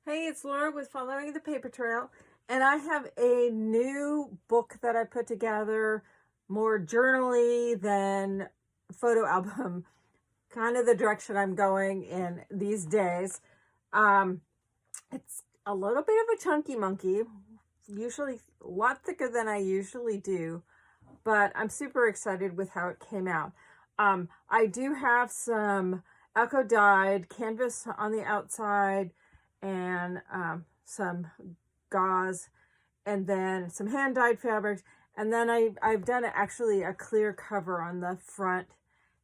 Hey, it's Laura with Following the Paper Trail, and I have a new book that I put together, more journally than photo album, kind of the direction I'm going in these days. Um, it's a little bit of a chunky monkey, usually a lot thicker than I usually do, but I'm super excited with how it came out. I do have some eco dyed canvas on the outside and some gauze, and then some hand dyed fabrics, and then I've done actually a clear cover on the front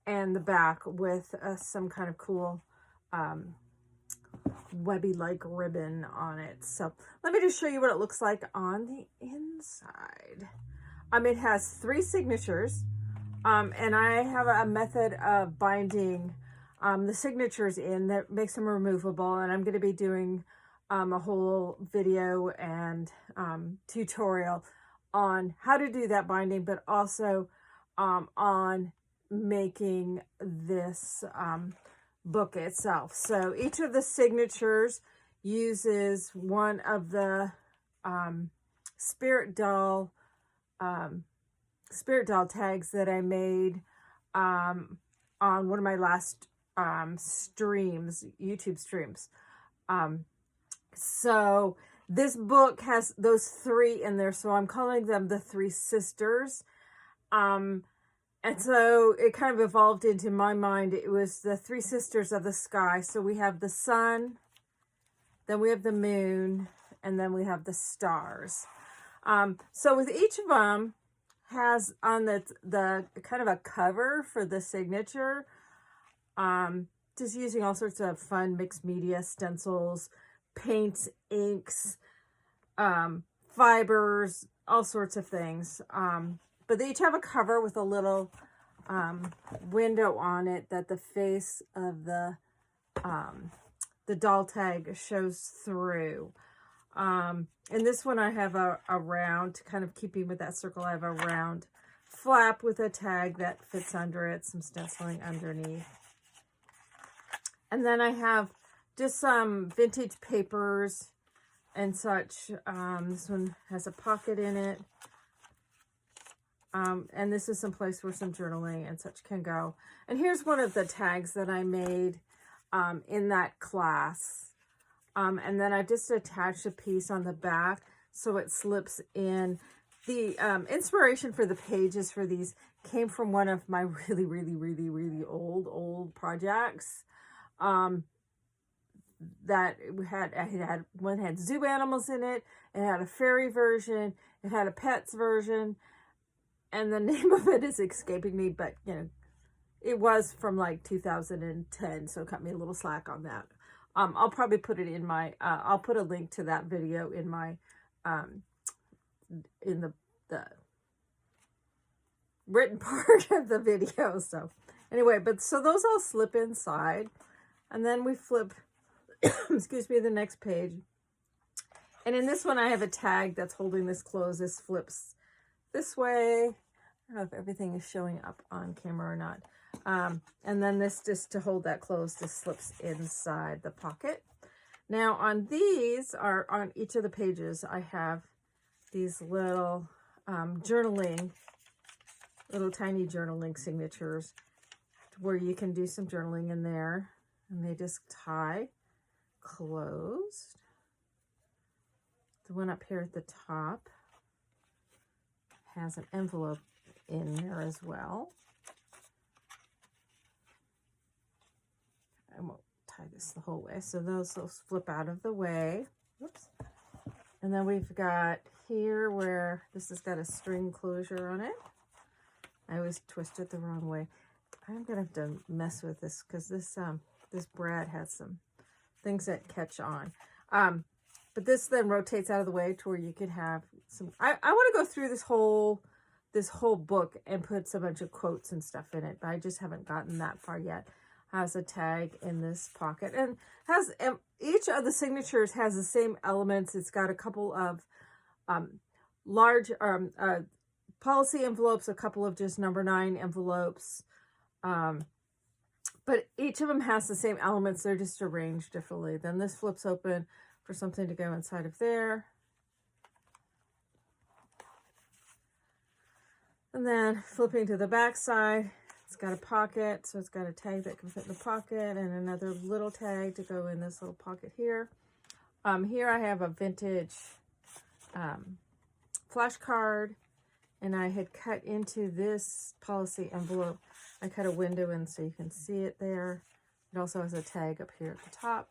and the back with some kind of cool webby like ribbon on it. So let me just show you what it looks like on the inside. It has 3 signatures, and I have a method of binding the signatures in that makes them removable, and I'm going to be doing a whole video and tutorial on how to do that binding, but also on making this book itself. So each of the signatures uses one of the spirit doll tags that I made on one of my last streams, YouTube streams. So this book has those 3 in there, so I'm calling them the 3 sisters. And so it kind of evolved into my mind. It was the 3 sisters of the sky. So we have the sun, then we have the moon, and then we have the stars. So with each of them has on the kind of a cover for the signature, just using all sorts of fun mixed media stencils, paints, inks, fibers, all sorts of things. But they each have a cover with a little window on it that the face of the doll tag shows through. In this one I have a round, kind of keeping with that circle, I have a round flap with a tag that fits under it, some stenciling underneath. And then I have just some vintage papers and such. This one has a pocket in it. And this is some place where some journaling and such can go. And here's one of the tags that I made in that class. And then I just attached a piece on the back so it slips in. The inspiration for the pages for these came from one of my really old projects. That one had zoo animals in it. It had a fairy version. It had a pets version. And the name of it is escaping me, but you know, it was from like 2010, so cut me a little slack on that. I'll probably put it in my, I'll put a link to that video in my, in the written part of the video. So anyway, but so those all slip inside, and then we flip, excuse me, the next page. And in this one, I have a tag that's holding this closed. This flips this way. I don't know if everything is showing up on camera or not. And then this, just to hold that closed, just slips inside the pocket. Now on these, on each of the pages, I have these little journaling, little tiny journaling signatures where you can do some journaling in there. And they just tie closed. The one up here at the top has an envelope in there as well. I won't tie this the whole way, so those will flip out of the way. Whoops. And then we've got here where this has got a string closure on it. I always twist it the wrong way. I'm gonna have to mess with this because this brad has some things that catch on. But this then rotates out of the way to where you could have some. I want to go through this whole book and put a bunch of quotes and stuff in it, but I just haven't gotten that far yet. Has a tag in this pocket, and has each of the signatures has the same elements. It's got a couple of large policy envelopes, a couple of just number 9 envelopes, but each of them has the same elements. They're just arranged differently. Then this flips open for something to go inside of there. And then flipping to the back side, it's got a pocket, so it's got a tag that can fit in the pocket and another little tag to go in this little pocket here. Here I have a vintage flashcard, and I had cut into this policy envelope. I cut a window in so you can see it there. It also has a tag up here at the top.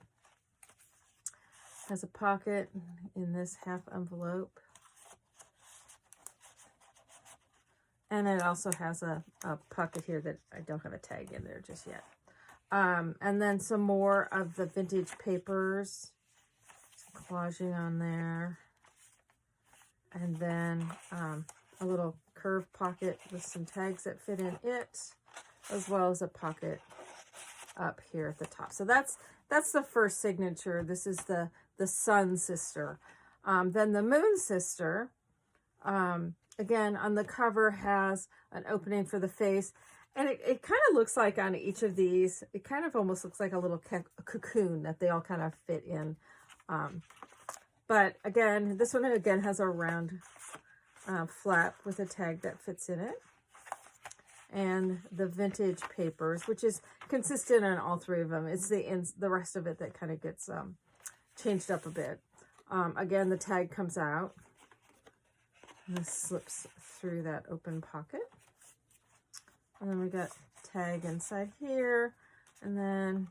Has a pocket in this half envelope. And it also has a pocket here that I don't have a tag in there just yet. And then some more of the vintage papers. Some collaging on there. And then a little curved pocket with some tags that fit in it, as well as a pocket up here at the top. So that's the first signature. This is the sun sister. Then the moon sister, again, on the cover has an opening for the face. And it kind of looks like on each of these, it kind of almost looks like a little cocoon that they all kind of fit in. But again, this one again has a round flap with a tag that fits in it. And the vintage papers, which is consistent on all three of them. It's the rest of it that kind of gets changed up a bit. Again, the tag comes out. And this slips through that open pocket. And then we got tag inside here. And then,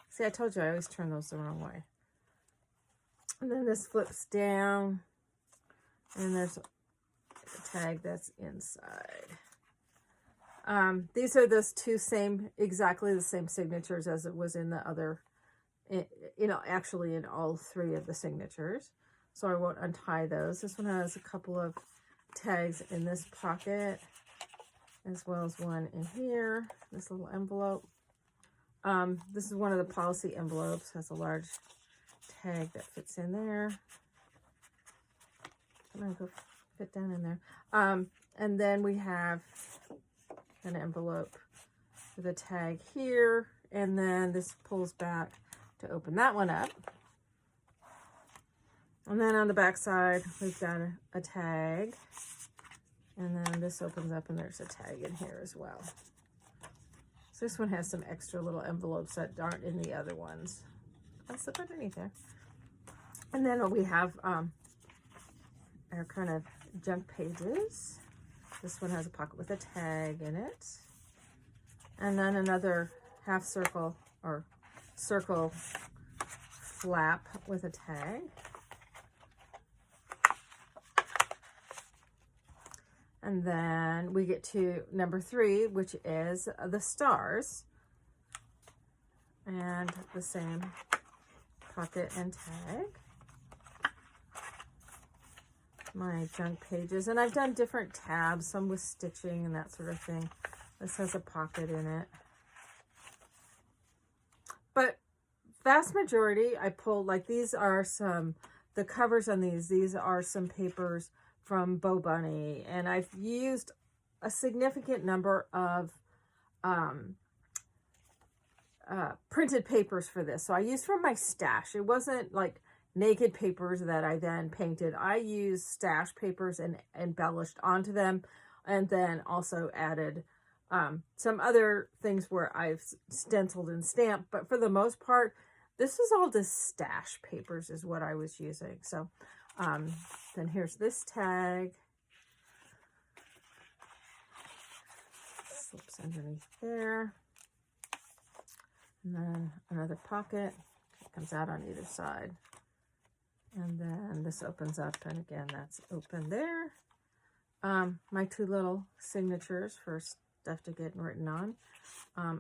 see, I told you I always turn those the wrong way. And then this flips down. And there's a tag that's inside. These are those two exactly the same signatures as it was in the other, actually in all three of the signatures. So I won't untie those. This one has a couple of tags in this pocket, as well as one in here, this little envelope. This is one of the policy envelopes, has a large tag that fits in there. I'm gonna go fit down in there. And then we have an envelope with a tag here, and then this pulls back to open that one up. And then on the back side, we've got a tag, and then this opens up and there's a tag in here as well. So this one has some extra little envelopes that aren't in the other ones. I'll slip underneath there. And then we have our kind of junk pages. This one has a pocket with a tag in it. And then another half circle or circle flap with a tag. And then we get to number 3, which is the stars. And the same pocket and tag. My junk pages, and I've done different tabs, some with stitching and that sort of thing. This has a pocket in it, but vast majority I pulled, like these are the covers on these are some papers from Bo Bunny, and I've used a significant number of printed papers for this. So I used from my stash. It wasn't like naked papers that I then painted. I used stash papers and embellished onto them, and then also added some other things where I've stenciled and stamped. But for the most part, this is all just stash papers is what I was using. So then here's this tag. Slips underneath there. And then another pocket. It comes out on either side. And then this opens up, and again, that's open there. My 2 little signatures for stuff to get written on.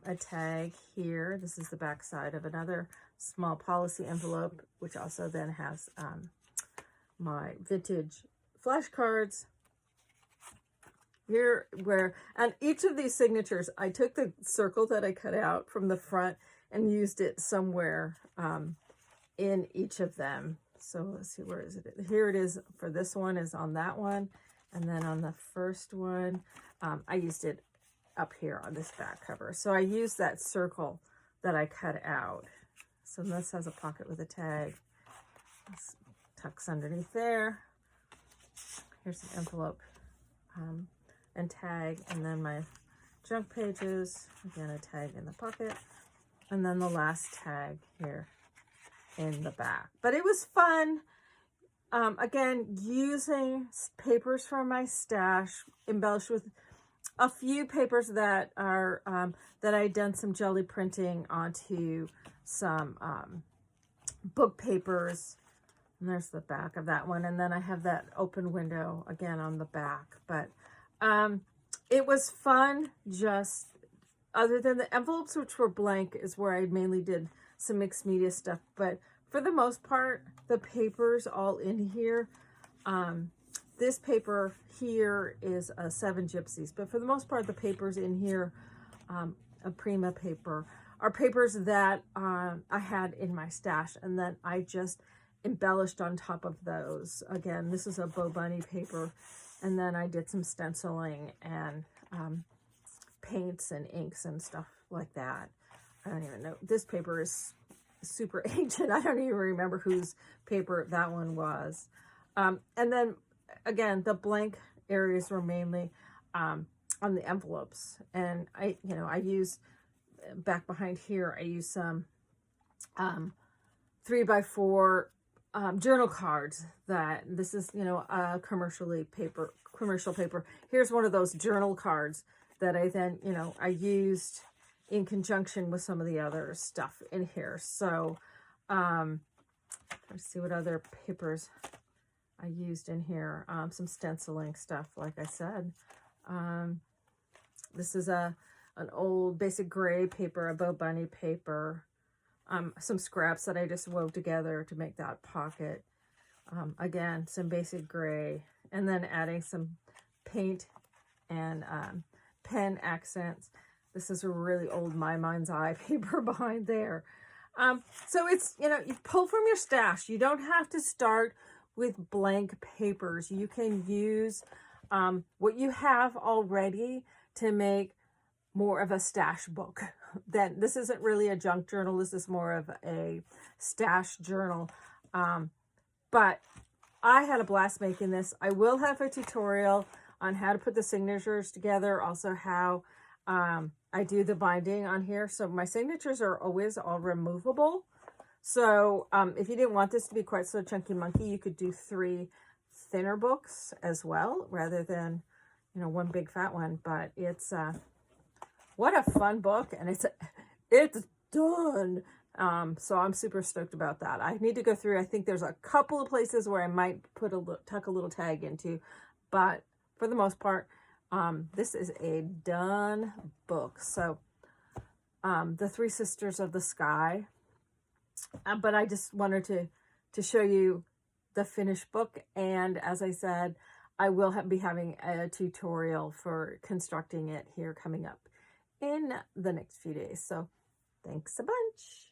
A tag here. This is the back side of another small policy envelope, which also then has my vintage flashcards. Here, and each of these signatures, I took the circle that I cut out from the front and used it somewhere in each of them. So let's see, where is it? Here it is for this one, is on that one. And then on the first one, I used it up here on this back cover. So I used that circle that I cut out. So this has a pocket with a tag. This tucks underneath there. Here's the envelope and tag, and then my junk pages. Again, a tag in the pocket, and then the last tag here in the back. But it was fun. Again, using papers from my stash, embellished with a few papers that are that I done some jelly printing onto some book papers. And there's the back of that one. And then I have that open window again on the back. But it was fun. Just other than the envelopes, which were blank, is where I mainly did some mixed media stuff. But for the most part, the papers all in here. This paper here is a 7 Gypsies, but for the most part, the papers in here, a Prima paper, are papers that I had in my stash, and then I just embellished on top of those. Again, this is a Bo Bunny paper, and then I did some stenciling and paints and inks and stuff like that. I don't even know. This paper is super ancient. I don't even remember whose paper that one was. And then again, the blank areas were mainly on the envelopes, and I use back behind here, I use some 3x4 journal cards. That this is a commercial paper. Here's one of those journal cards that I then I used in conjunction with some of the other stuff in here. So let's see what other papers I used in here. Some stenciling stuff, like I said. This is an old basic gray paper, a Bo Bunny paper. Some scraps that I just wove together to make that pocket. Again, some basic gray, and then adding some paint and pen accents. This is a really old My Mind's Eye paper behind there. So it's, you pull from your stash. You don't have to start with blank papers. You can use what you have already to make more of a stash book. Then this isn't really a junk journal. This is more of a stash journal. But I had a blast making this. I will have a tutorial on how to put the signatures together. Also how I do the binding on here. So my signatures are always all removable. So if you didn't want this to be quite so chunky monkey, you could do 3 thinner books as well, rather than, one big fat one. But it's, what a fun book. And it's done. So I'm super stoked about that. I need to go through. I think there's a couple of places where I might tuck a little tag into, but for the most part, this is a done book. So the 3 Sisters of the Sky. But I just wanted to show you the finished book. And as I said, I will be having a tutorial for constructing it here coming up in the next few days. So thanks a bunch.